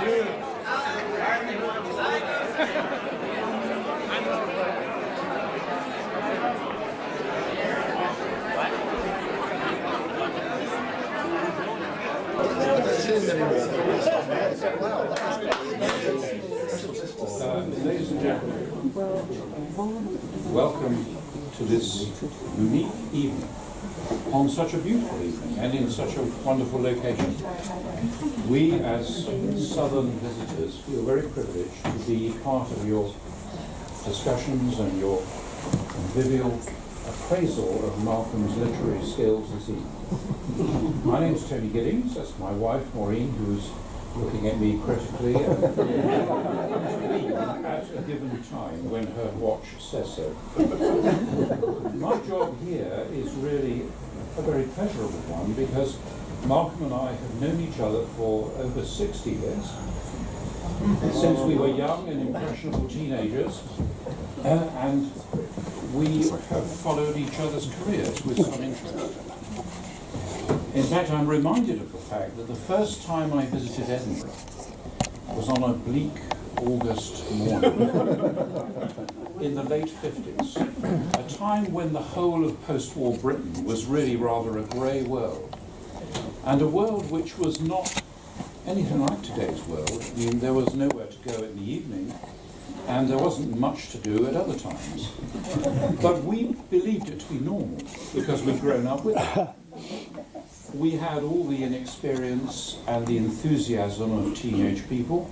Ladies and gentlemen, welcome to this unique evening, on such a beautiful evening and in such a wonderful location. We as southern visitors feel very privileged to be part of your discussions and your convivial appraisal of Malcolm's literary skills this evening. My name is Tony Giddings, that's my wife Maureen, who's looking at me critically and at a given time when her watch says so. My job here is really a very pleasurable one because Malcolm and I have known each other for over 60 years, since we were young and impressionable teenagers, and we have followed each other's careers with some interest. In fact, I'm reminded of the fact that the first time I visited Edinburgh was on a bleak August morning in the late 50s, a time when the whole of post-war Britain was really rather a grey world, and a world which was not anything like today's world. I mean, there was nowhere to go in the evening, and there wasn't much to do at other times. But we believed it to be normal because we'd grown up with it. We had all the inexperience and the enthusiasm of teenage people,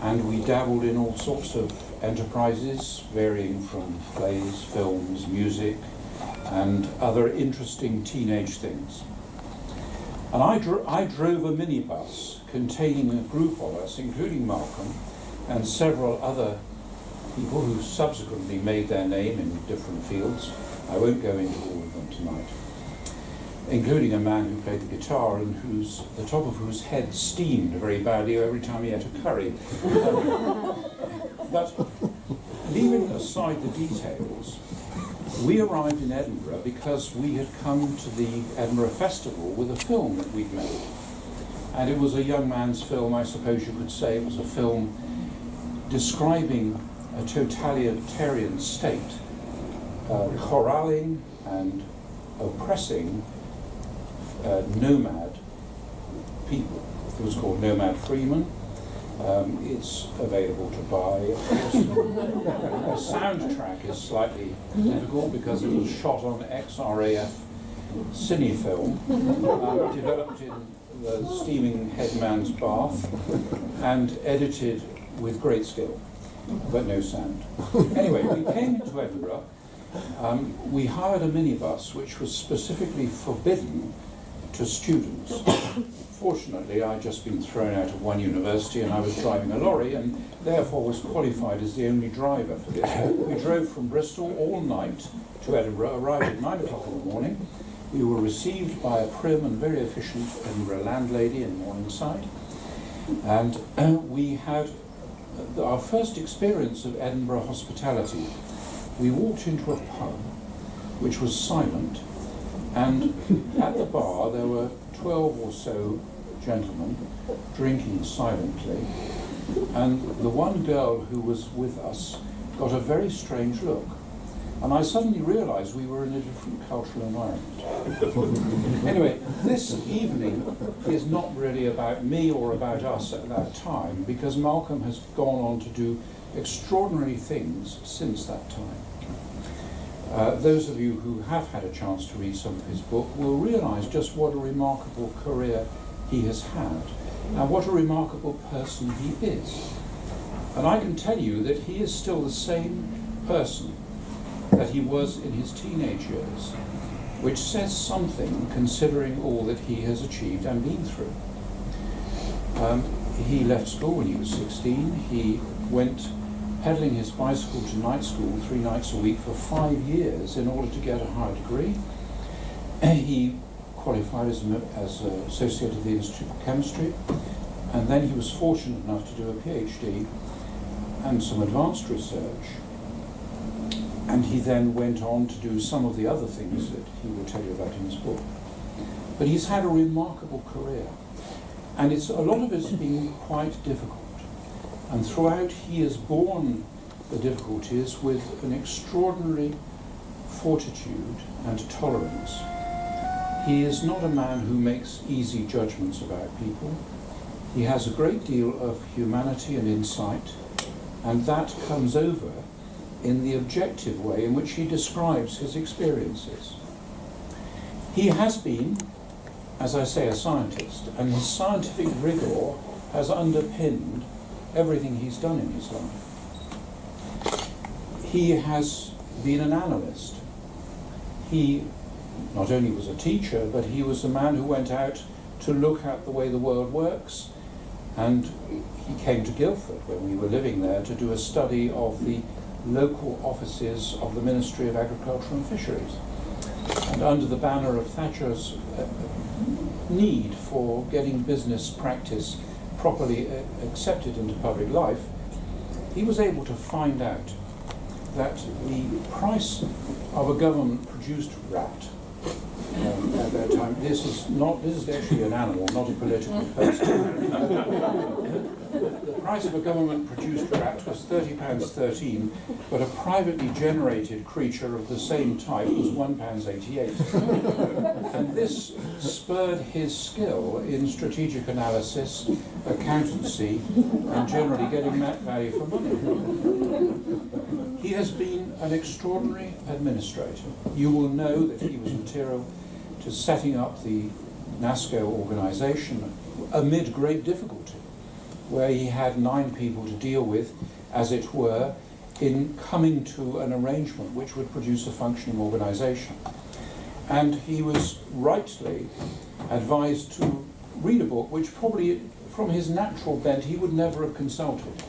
and we dabbled in all sorts of enterprises, varying from plays, films, music, and other interesting teenage things. And I drove a minibus containing a group of us, including Malcolm, and several other people who subsequently made their name in different fields. I won't go into all of them tonight, including a man who played the guitar and the top of whose head steamed very badly every time he ate a curry. But leaving aside the details, we arrived in Edinburgh because we had come to the Edinburgh Festival with a film that we'd made. And it was a young man's film, I suppose you could say. It was a film describing a totalitarian state, corralling and oppressing nomad people. It was called Nomad Freeman. It's available to buy. The soundtrack is slightly difficult because it was shot on XRAF cinefilm, developed in the steaming headman's bath, and edited with great skill, but no sound. Anyway, we came to Edinburgh. We hired a minibus which was specifically forbidden to students. Fortunately, I'd just been thrown out of one university and I was driving a lorry and therefore was qualified as the only driver for this. We drove from Bristol all night to Edinburgh, arrived at 9 o'clock in the morning. We were received by a prim and very efficient Edinburgh landlady in Morningside, and we had our first experience of Edinburgh hospitality. We walked into a pub which was silent, and at the bar there were 12 or so gentlemen drinking silently, and the one girl who was with us got a very strange look, and I suddenly realized we were in a different cultural environment. Anyway, this evening is not really about me or about us at that time, because Malcolm has gone on to do extraordinary things since that time. Those of you who have had a chance to read some of his book will realize just what a remarkable career he has had, and what a remarkable person he is. And I can tell you that he is still the same person that he was in his teenage years, which says something considering all that he has achieved and been through. He left school when he was 16. He went pedaling his bicycle to night school 3 nights a week for 5 years in order to get a higher degree. He qualified as an associate of the Institute of Chemistry, and then he was fortunate enough to do a PhD and some advanced research, and he then went on to do some of the other things that he will tell you about in his book. But he's had a remarkable career, And a lot of it's been quite difficult. And throughout he has borne the difficulties with an extraordinary fortitude and tolerance. He is not a man who makes easy judgments about people. He has a great deal of humanity and insight, and that comes over in the objective way in which he describes his experiences. He has been, as I say, a scientist, and his scientific rigor has underpinned everything he's done in his life. He has been an analyst. He not only was a teacher, but he was a man who went out to look at the way the world works, and he came to Guildford when we were living there to do a study of the local offices of the Ministry of Agriculture and Fisheries. And under the banner of Thatcher's need for getting business practice properly accepted into public life, he was able to find out that the price of a government-produced rat at that time, this is actually an animal, not a political person. The price of a government-produced rat was £30.13, but a privately generated creature of the same type was £1.88. And this spurred his skill in strategic analysis, accountancy, and generally getting that value for money. He has been an extraordinary administrator. You will know that he was material to setting up the NASCO organisation amid great difficulty, where he had 9 people to deal with, as it were, in coming to an arrangement which would produce a functioning organisation. And he was rightly advised to read a book which probably, from his natural bent, he would never have consulted.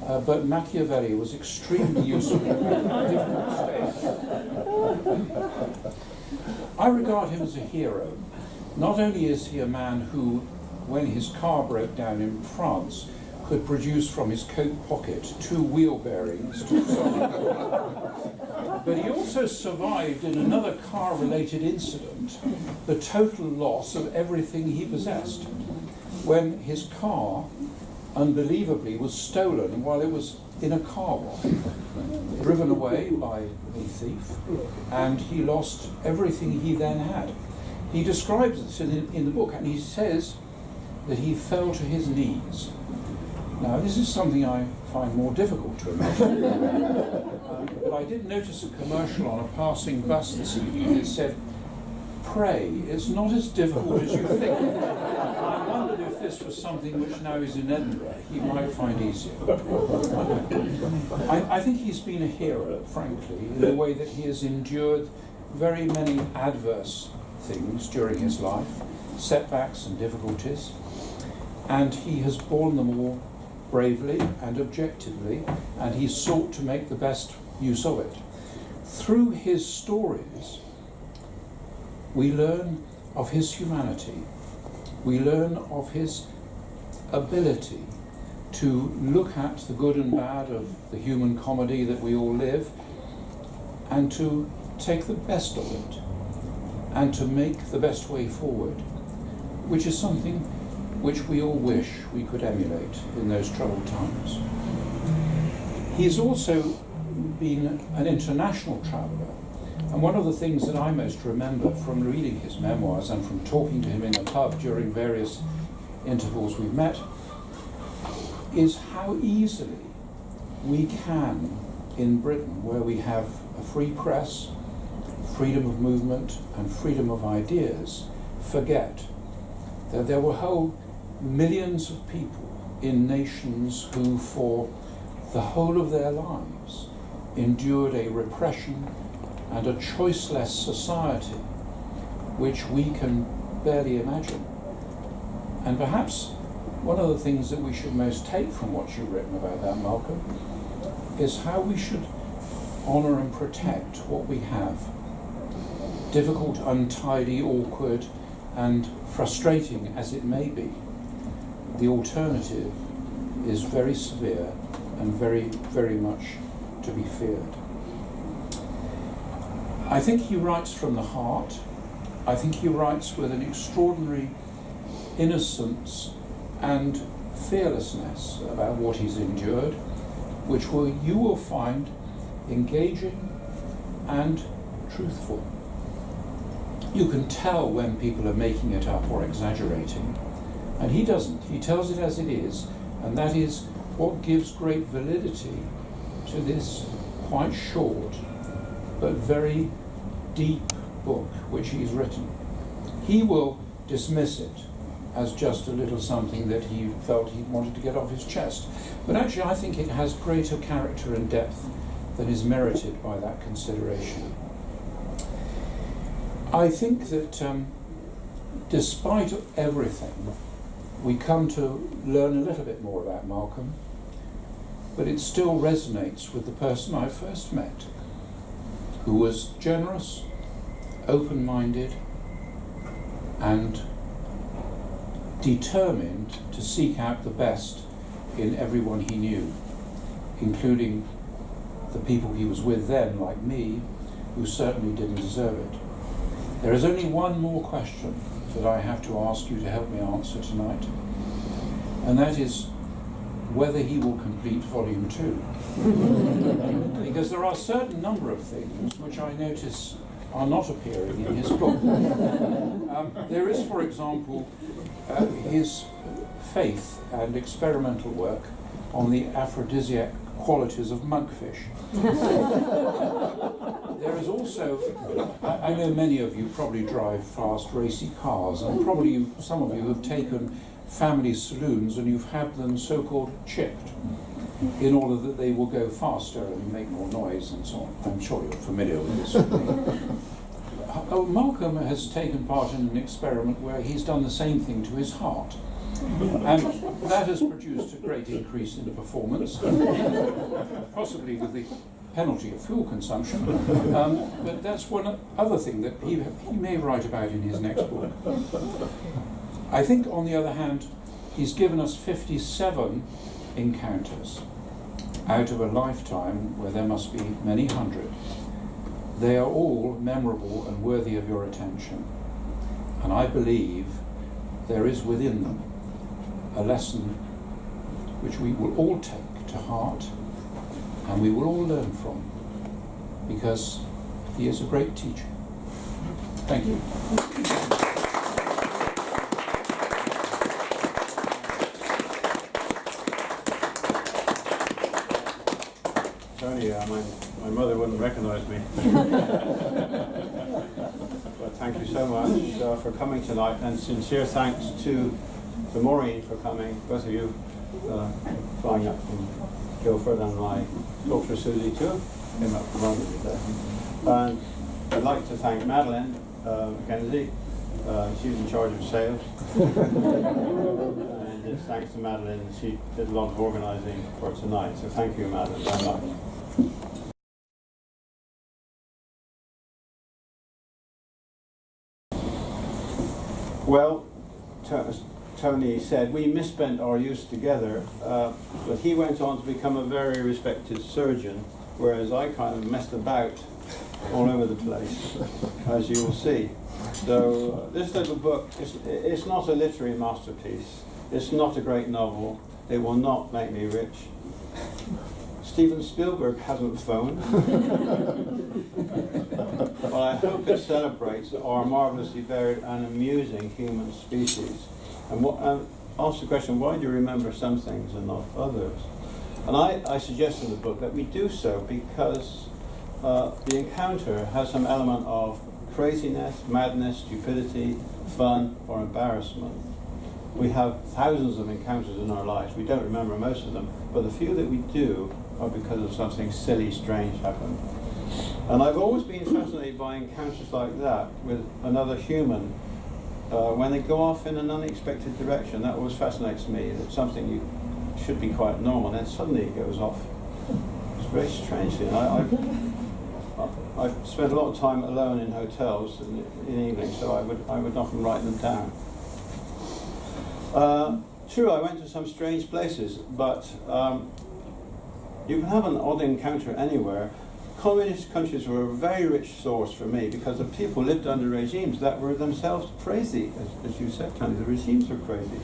But Machiavelli was extremely useful in a difficult stage. I regard him as a hero. Not only is he a man who, when his car broke down in France, could produce from his coat pocket 2 wheel bearings to solve, but he also survived in another car-related incident the total loss of everything he possessed, when his car, unbelievably, was stolen while it was in a car wash, driven away by a thief, and he lost everything he then had. He describes this in the book, and he says that he fell to his knees. Now, this is something I find more difficult to imagine. But I did notice a commercial on a passing bus this evening that said, "Pray, it's not as difficult as you think." I wondered if this was something which now is in Edinburgh he might find easier. I think he's been a hero, frankly, in the way that he has endured very many adverse things during his life, setbacks and difficulties, and he has borne them all bravely and objectively, and he sought to make the best use of it. Through his stories, we learn of his humanity. We learn of his ability to look at the good and bad of the human comedy that we all live, and to take the best of it, and to make the best way forward, which is something which we all wish we could emulate in those troubled times. He's also been an international traveller, and one of the things that I most remember from reading his memoirs and from talking to him in the pub during various intervals we've met is how easily we can, in Britain, where we have a free press, freedom of movement and freedom of ideas, forget that there were whole millions of people in nations who for the whole of their lives endured a repression and a choiceless society which we can barely imagine. And perhaps one of the things that we should most take from what you've written about that, Malcolm, is how we should honour and protect what we have. Difficult, untidy, awkward, and frustrating as it may be, the alternative is very severe and very, very much to be feared. I think he writes from the heart. I think he writes with an extraordinary innocence and fearlessness about what he's endured, which you will find engaging and truthful. You can tell when people are making it up or exaggerating, and he doesn't. He tells it as it is, and that is what gives great validity to this quite short but very deep book which he's written. He will dismiss it as just a little something that he felt he wanted to get off his chest. But actually I think it has greater character and depth than is merited by that consideration. I think that despite everything, we come to learn a little bit more about Malcolm, but it still resonates with the person I first met, who was generous, open-minded, and determined to seek out the best in everyone he knew, including the people he was with then, like me, who certainly didn't deserve it. There is only one more question that I have to ask you to help me answer tonight, and that is whether he will complete Volume 2. Because there are a certain number of things which I notice are not appearing in his book. There is, for example, his faith and experimental work on the aphrodisiac qualities of monkfish. There is also, I know many of you probably drive fast, racy cars, and probably some of you have taken family saloons and you've had them so-called chipped in order that they will go faster and make more noise and so on. I'm sure you're familiar with this. Malcolm has taken part in an experiment where he's done the same thing to his heart. And that has produced a great increase in performance, possibly with the penalty of fuel consumption. But that's one other thing that he may write about in his next book. I think, on the other hand, he's given us 57 encounters out of a lifetime where there must be many hundred. They are all memorable and worthy of your attention. And I believe there is within them a lesson which we will all take to heart and we will all learn from, because he is a great teacher. Thank you. Tony, my mother wouldn't recognise me. But thank you so much for coming tonight, and sincere thanks to Maureen for coming, both of you flying up from Guildford, and my daughter Susie too, came up from London today. And I'd like to thank Madeline Mackenzie. She's in charge of sales. And it's thanks to Madeline, she did a lot of organising for tonight. So thank you, Madeline, very much. Well, Tony said we misspent our youth together, but he went on to become a very respected surgeon, whereas I kind of messed about all over the place, as you will see. So this little book, it's not a literary masterpiece, it's not a great novel, it will not make me rich. Steven Spielberg hasn't phoned. But I hope it celebrates our marvellously varied and amusing human species. And ask the question, why do you remember some things and not others? And I suggest in the book that we do so because the encounter has some element of craziness, madness, stupidity, fun, or embarrassment. We have thousands of encounters in our lives. We don't remember most of them, but the few that we do are because of something silly, strange happened. And I've always been fascinated by encounters like that with another human. When they go off in an unexpected direction, that always fascinates me. It's something you should be quite normal, and then suddenly it goes off. It's very strangely. And I've spent a lot of time alone in hotels in the evening, so I would often write them down. True, I went to some strange places, but you can have an odd encounter anywhere. Communist countries were a very rich source for me because the people lived under regimes that were themselves crazy. As you said, Tony, the regimes are crazy.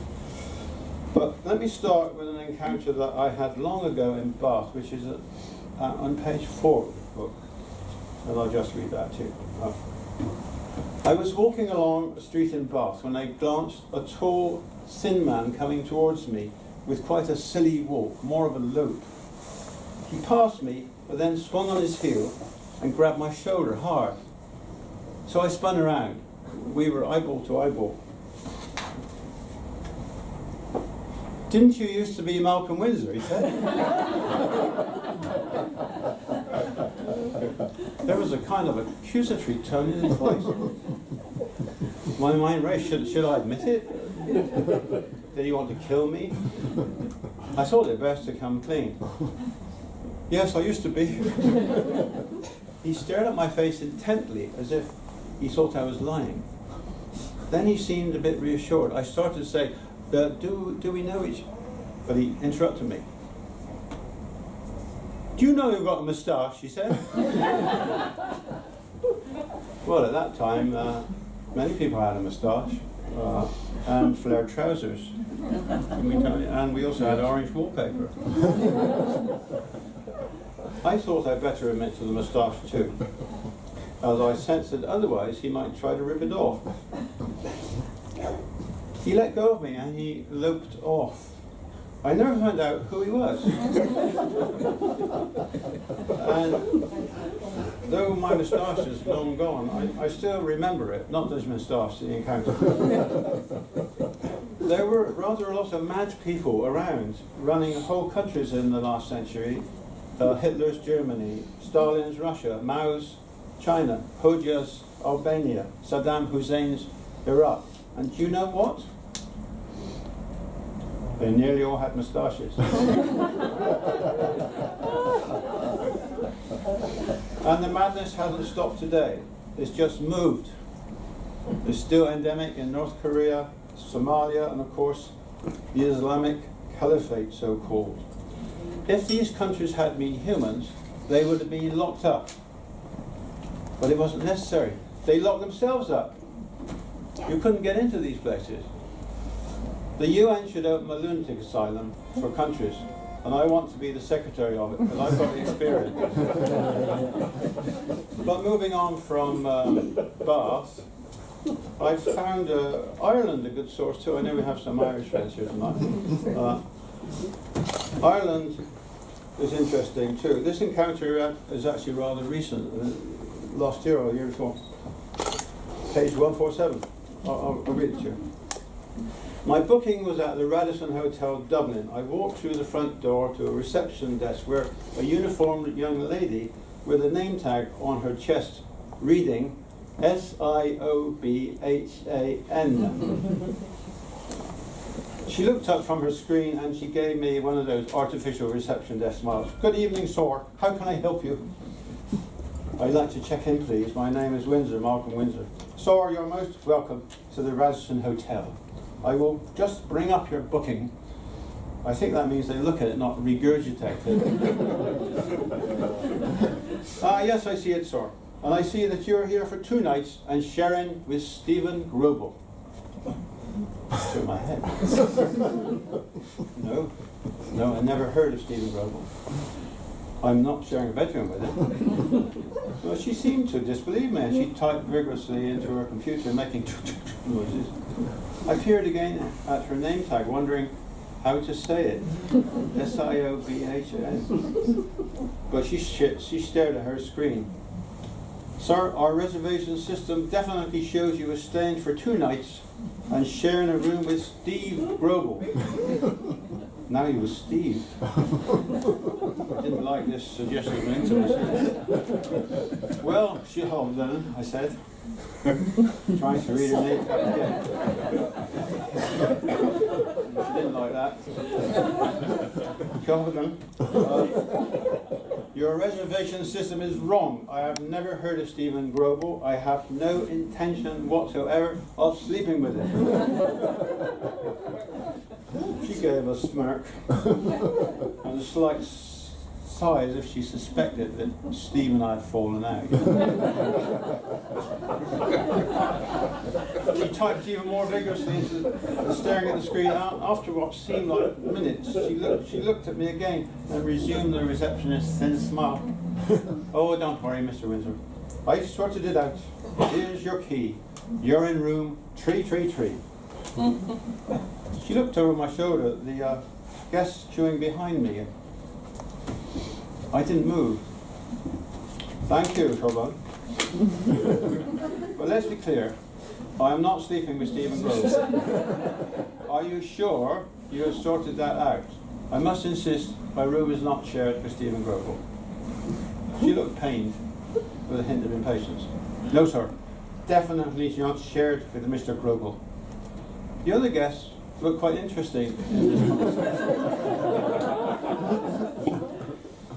But let me start with an encounter that I had long ago in Bath, which is on page 4 of the book. And I'll just read that to you. I was walking along a street in Bath when I glanced a tall, thin man coming towards me with quite a silly walk, more of a lope. He passed me, but then swung on his heel and grabbed my shoulder hard. So I spun around. We were eyeball to eyeball. "Didn't you used to be Malcolm Windsors?" he said. There was a kind of accusatory tone in his voice. My mind raced. Should I admit it? Did he want to kill me? I thought it best to come clean. "Yes, I used to be." He stared at my face intently, as if he thought I was lying. Then he seemed a bit reassured. I started to say, do we know each other? But he interrupted me. "Do you know you've got a moustache?" he said. Well, at that time, many people had a moustache and flared trousers. And we also had orange wallpaper. I thought I'd better admit to the moustache too, as I sensed that otherwise he might try to rip it off. He let go of me and he loped off. I never found out who he was. And though my moustache is long gone, I still remember it, not this moustache, the encounter. There were rather a lot of mad people around, running whole countries in the last century. Hitler's Germany, Stalin's Russia, Mao's China, Hoxha's Albania, Saddam Hussein's Iraq. And do you know what? They nearly all had moustaches. And the madness hasn't stopped today. It's just moved. It's still endemic in North Korea, Somalia, and of course, the Islamic Caliphate, so-called. If these countries had been humans, they would have been locked up. But it wasn't necessary. They locked themselves up. You couldn't get into these places. The UN should open a lunatic asylum for countries, and I want to be the secretary of it, because I've got the experience. But moving on from Bath, I've found Ireland a good source too. I know we have some Irish friends here tonight. Ireland is interesting too. This encounter is actually rather recent, last year or the year before. Page 147. I'll read it to you. My booking was at the Radisson Hotel, Dublin. I walked through the front door to a reception desk where a uniformed young lady with a name tag on her chest reading SIOBHAN. She looked up from her screen and she gave me one of those artificial reception desk smiles. "Good evening, sir. How can I help you?" "I'd like to check in, please. My name is Windsor, Malcolm Windsors." "Sir, you're most welcome to the Radisson Hotel. I will just bring up your booking." I think that means they look at it, not regurgitate it. Yes, I see it, sir. And I see that you're here for 2 nights and sharing with Stephen Grobel. Shook my head. No, I never heard of Stephen Grobel. I'm not sharing a bedroom with him. Well, she seemed to disbelieve me, and she typed vigorously into her computer, making noises. I peered again at her name tag, wondering how to say it. SIOBHAN. But she stared at her screen. "Sir, our reservation system definitely shows you as staying for 2 nights and sharing a room with Steve Grobel." Now he was Steve. I didn't like this suggestion of intimacy. "Well, she hold then," I said, trying to read her name tag again. She didn't like that. Sheldon, your reservation system is wrong. I have never heard of Stephen Grobel. I have no intention whatsoever of sleeping with him. She gave a smirk and a slight sigh as if she suspected that Steve and I had fallen out. She typed even more vigorously staring at the screen. After what seemed like minutes, she looked at me again and resumed the receptionist's thin smile. Oh, don't worry, Mr. Windsor. I've sorted it out. Here's your key. You're in room 333. She looked over my shoulder at the guests queuing behind me. I didn't move. Thank you, Trombone. But let's be clear. I am not sleeping with Stephen Grove. Are you sure you have sorted that out? I must insist my room is not shared with Stephen Grove. She looked pained with a hint of impatience. No, sir. Definitely not shared with Mr. Grove. The other guests looked quite interesting in this conversation.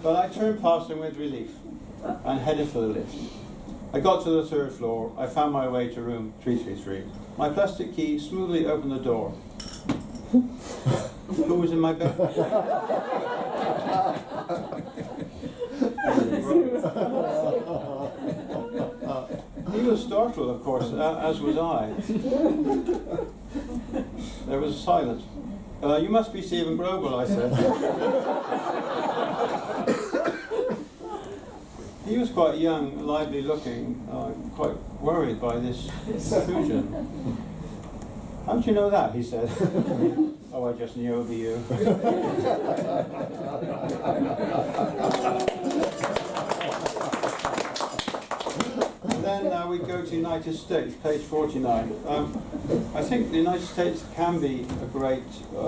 But I turned past them with relief and headed for the lift. I got to the third floor. I found my way to room 333. My plastic key smoothly opened the door. Who was in my bed? He was startled, of course, as was I. There was silence. You must be Stephen Grove, I said. He was quite young, lively looking, quite worried by this intrusion. How did you know that? He said. Oh, I just knew it would be you. And then we go to the United States, page 49. I think the United States can be a great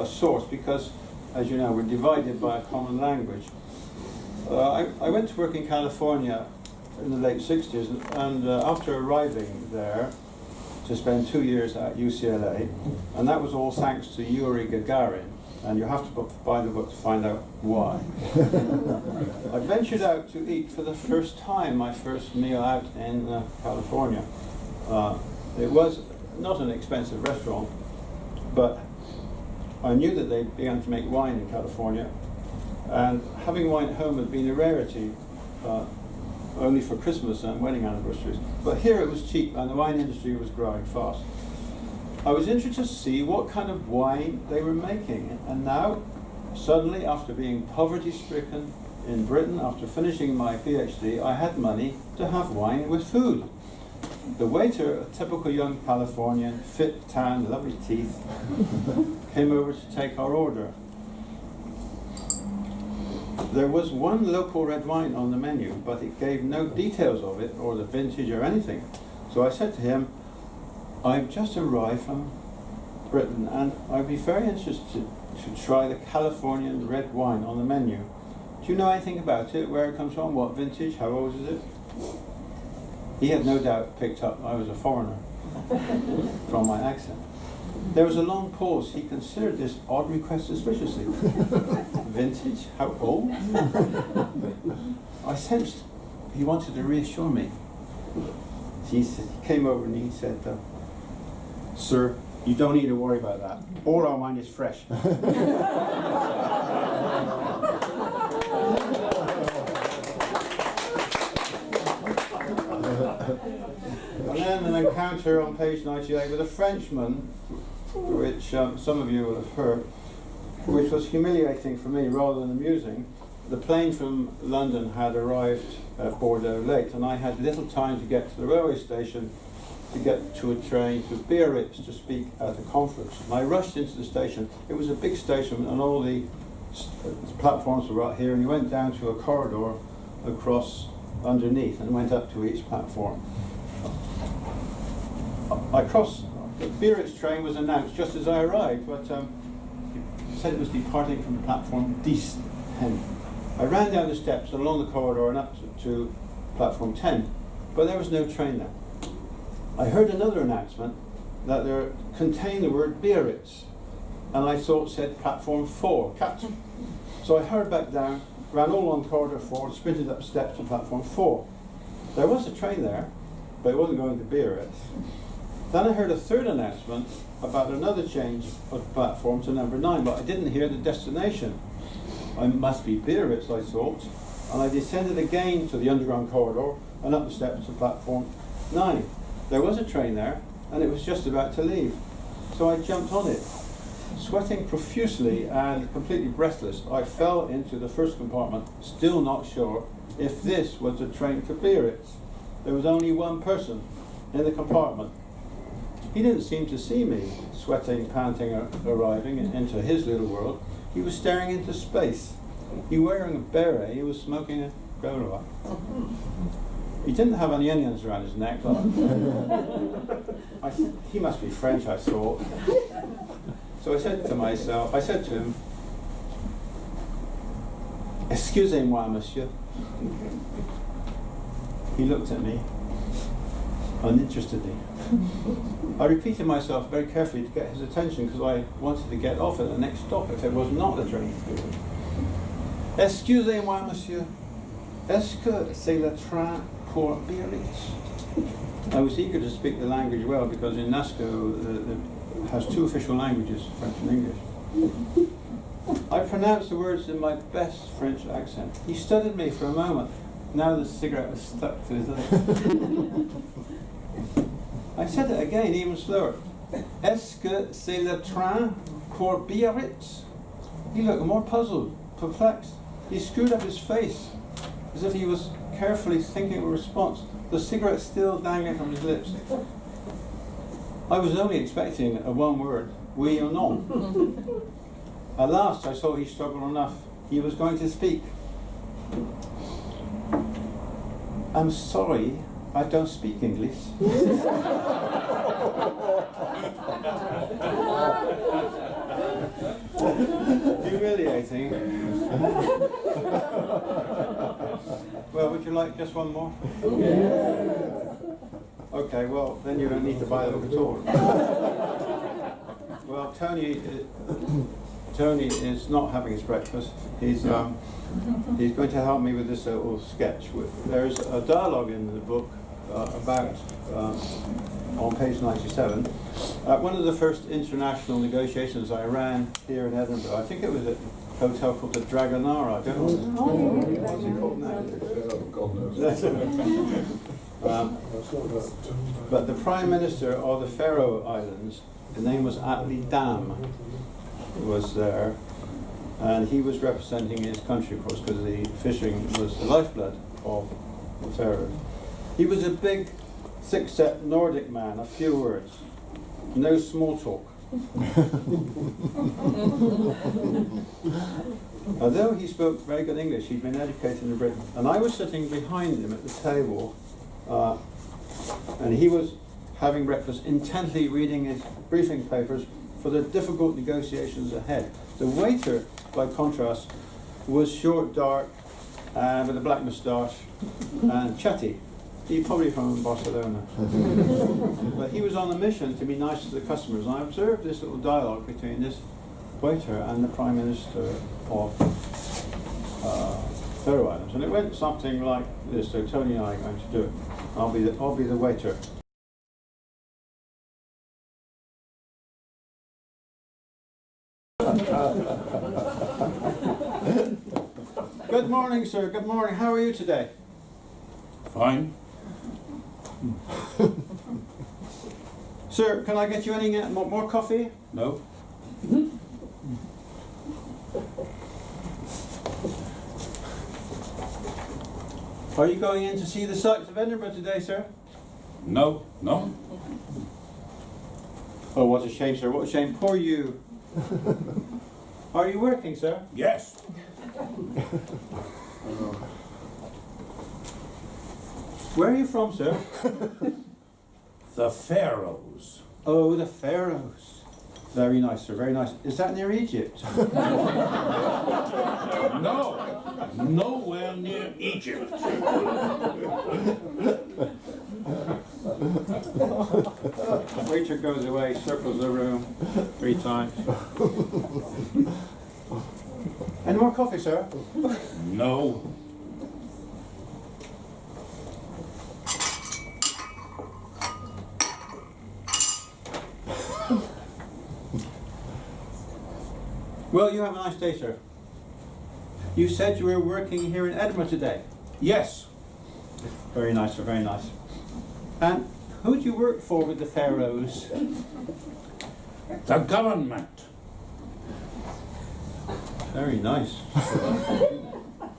source because, as you know, we're divided by a common language. I went to work in California in the late 60s, and after arriving there to spend 2 years at UCLA, and that was all thanks to Yuri Gagarin, and you have to buy the book to find out why. I ventured out to eat for the first time, my first meal out in California. It was not an expensive restaurant, but I knew that they began to make wine in California. And having wine at home had been a rarity, only for Christmas and wedding anniversaries. But here it was cheap and the wine industry was growing fast. I was interested to see what kind of wine they were making. And now, suddenly, after being poverty-stricken in Britain, after finishing my PhD, I had money to have wine with food. The waiter, a typical young Californian, fit, tan, lovely teeth, came over to take our order. There was one local red wine on the menu, but it gave no details of it or the vintage or anything. So I said to him, I've just arrived from Britain and I'd be very interested to try the Californian red wine on the menu. Do you know anything about it, where it comes from, what vintage, how old is it? He had no doubt picked up I was a foreigner from my accent. There was a long pause. He considered this odd request suspiciously. Vintage? How old? I sensed he wanted to reassure me. He came over and he said, Sir, you don't need to worry about that. All our wine is fresh. And then an encounter on page 98 with a Frenchman, which some of you will have heard, which was humiliating for me rather than amusing. The plane from London had arrived at Bordeaux late, and I had little time to get to the railway station to get to a train to Biarritz to speak at a conference. And I rushed into the station. It was a big station, and all the platforms were right here, and you went down to a corridor across underneath and went up to each platform. I crossed. The Biarritz train was announced just as I arrived, but it said it was departing from platform 10. I ran down the steps and along the corridor and up to platform 10, but there was no train there. I heard another announcement that there contained the word Biarritz, and I thought said platform 4, cat. So I hurried back down, ran all along corridor 4, sprinted up steps to platform 4. There was a train there, but it wasn't going to Biarritz. Then I heard a third announcement about another change of platform to number 9, but I didn't hear the destination. I must be Biarritz, I thought, and I descended again to the underground corridor and up the steps to platform 9. There was a train there, and it was just about to leave. So I jumped on it. Sweating profusely and completely breathless, I fell into the first compartment, still not sure if this was the train for Biarritz. There was only one person in the compartment. He didn't seem to see me, sweating, panting, arriving into his little world. He was staring into space. He was wearing a beret, he was smoking a Gaulois. He didn't have any onions around his neck, but he must be French, I thought. So I said to him, "Excusez-moi, monsieur." He looked at me uninterestedly. I repeated myself very carefully to get his attention because I wanted to get off at the next stop if it was not the train. "Excusez-moi, monsieur. Est-ce que c'est le train pour Biarritz?" I was eager to speak the language well because in NASCO it has 2 official languages, French and English. I pronounced the words in my best French accent. He studied me for a moment. Now the cigarette was stuck to his lips. I said it again, even slower. "Est-ce que c'est le train pour Biarritz?" He looked more puzzled, perplexed. He screwed up his face as if he was carefully thinking of a response, the cigarette still dangling from his lips. I was only expecting a one word, oui or non. At last I saw he struggled enough. He was going to speak. "I'm sorry, I don't speak English." Humiliating. Well, would you like just one more? Okay, well, then you don't need to buy the book at all. Well, Tony is not having his breakfast. He's going to help me with this little sketch. There's a dialogue in the book about, on page 97, one of the first international negotiations I ran here in Edinburgh. I think it was at a hotel called the Dragonara. I don't know what's it called now. But the Prime Minister of the Faroe Islands, the name was Atli Dam, was there, and he was representing his country, of course, because the fishing was the lifeblood of the Faroes. He was a big, thick-set Nordic man, a few words, no small talk. Although he spoke very good English, he'd been educated in Britain, and I was sitting behind him at the table, and he was having breakfast, intently reading his briefing papers for the difficult negotiations ahead. The waiter, by contrast, was short, dark, with a black moustache, and chatty. He's probably from Barcelona. But he was on a mission to be nice to the customers, and I observed this little dialogue between this waiter and the Prime Minister of Faroe Islands, and it went something like this. So Tony and I are going to do it. I'll be the waiter. Good morning, sir. Good morning. How are you today? Fine. Sir, can I get you any more coffee? No? Are you going in to see the sights of Edinburgh today, sir? No? No? Oh, what a shame, sir. What a shame. Poor you. Are you working, sir? Yes. Where are you from, sir? The Faroes. Oh, the Faroes. Very nice, sir. Very nice. Is that near Egypt? No, nowhere near Egypt. Waiter goes away, circles the room 3 times. Any more coffee, sir? No. Well, you have a nice day, sir. You said you were working here in Edinburgh today. Yes. Very nice, very nice. And who do you work for with the Faroes? The government. Very nice.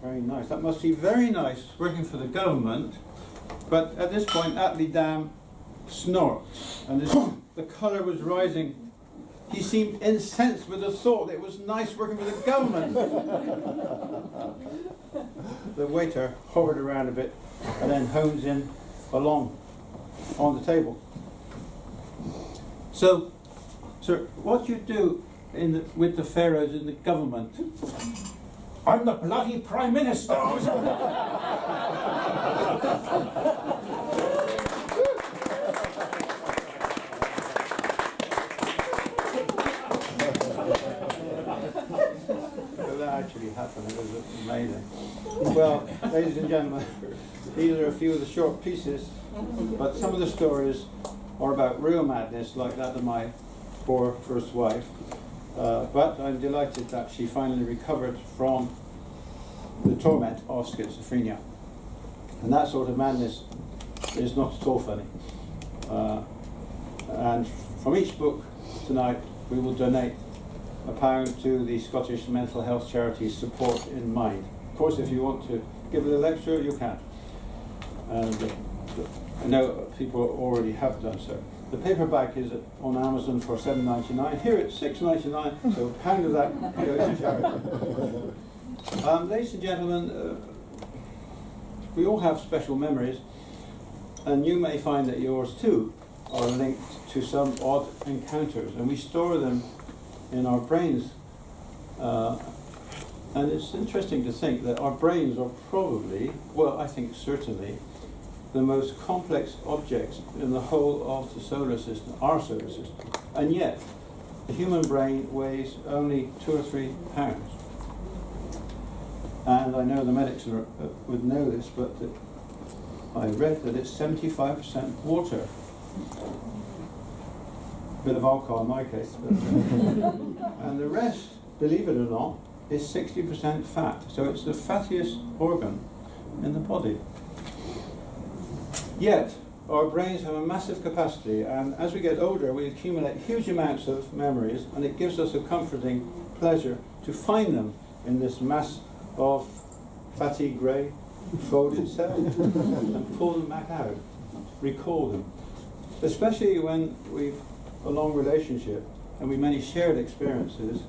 Very nice. That must be very nice working for the government. But at this point, Attlee Dam snorts, and the colour was rising. He seemed incensed with the thought that it was nice working for the government. The waiter hovered around a bit and then hones in along on the table. So, sir, what do you do with the Faroes in the government? I'm the bloody Prime Minister. That actually happened. It was amazing. Well, ladies and gentlemen, these are a few of the short pieces, but some of the stories are about real madness, like that of my poor first wife. But I'm delighted that she finally recovered from the torment of schizophrenia. And that sort of madness is not at all funny. And from each book tonight, we will donate £1 to the Scottish mental health charity Support in Mind. Of course, if you want to give it a lecture, you can. And I know people already have done so. The paperback is on Amazon for £7.99. Here it's £6.99, so £1 of that goes to charity. Ladies and gentlemen, we all have special memories, and you may find that yours too are linked to some odd encounters, and we store them in our brains. And it's interesting to think that our brains are probably, well, I think certainly, the most complex objects in the whole of the solar system, our solar system. And yet, the human brain weighs only 2 or 3 pounds. And I know the medics would know this, but I read that it's 75% water. Bit of alcohol in my case. And the rest, believe it or not, is 60% fat. So it's the fattiest organ in the body. Yet, our brains have a massive capacity, and as we get older, we accumulate huge amounts of memories, and it gives us a comforting pleasure to find them in this mass of fatty grey folded cells and pull them back out, recall them. Especially when we've a long relationship and we many shared experiences,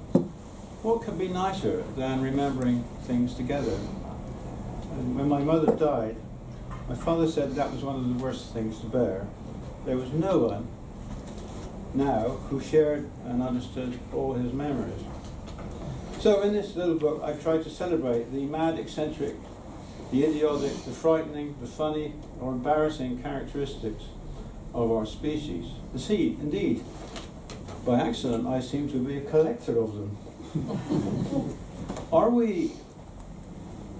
what could be nicer than remembering things together? And when my mother died, my father said that was one of the worst things to bear. There was no one now who shared and understood all his memories. So in this little book, I've tried to celebrate the mad, eccentric, the idiotic, the frightening, the funny, or embarrassing characteristics of our species. You see, indeed, by accident, I seem to be a collector of them. Are we,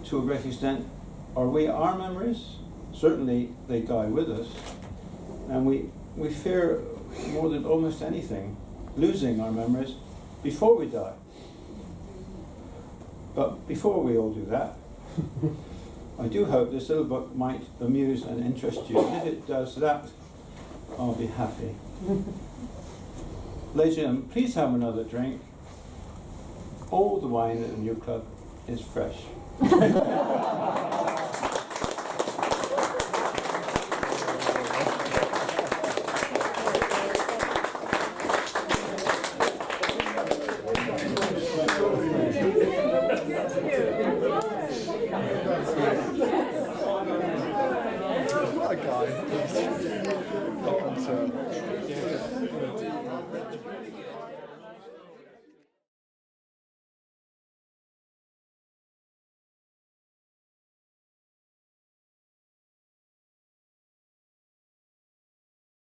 to a great extent, are we our memories? Certainly they die with us, and we fear more than almost anything losing our memories before we die. But before we all do that, I do hope this little book might amuse and interest you. And if it does that, I'll be happy. Ladies and gentlemen, please have another drink. All the wine at the New Club is fresh. What a guy.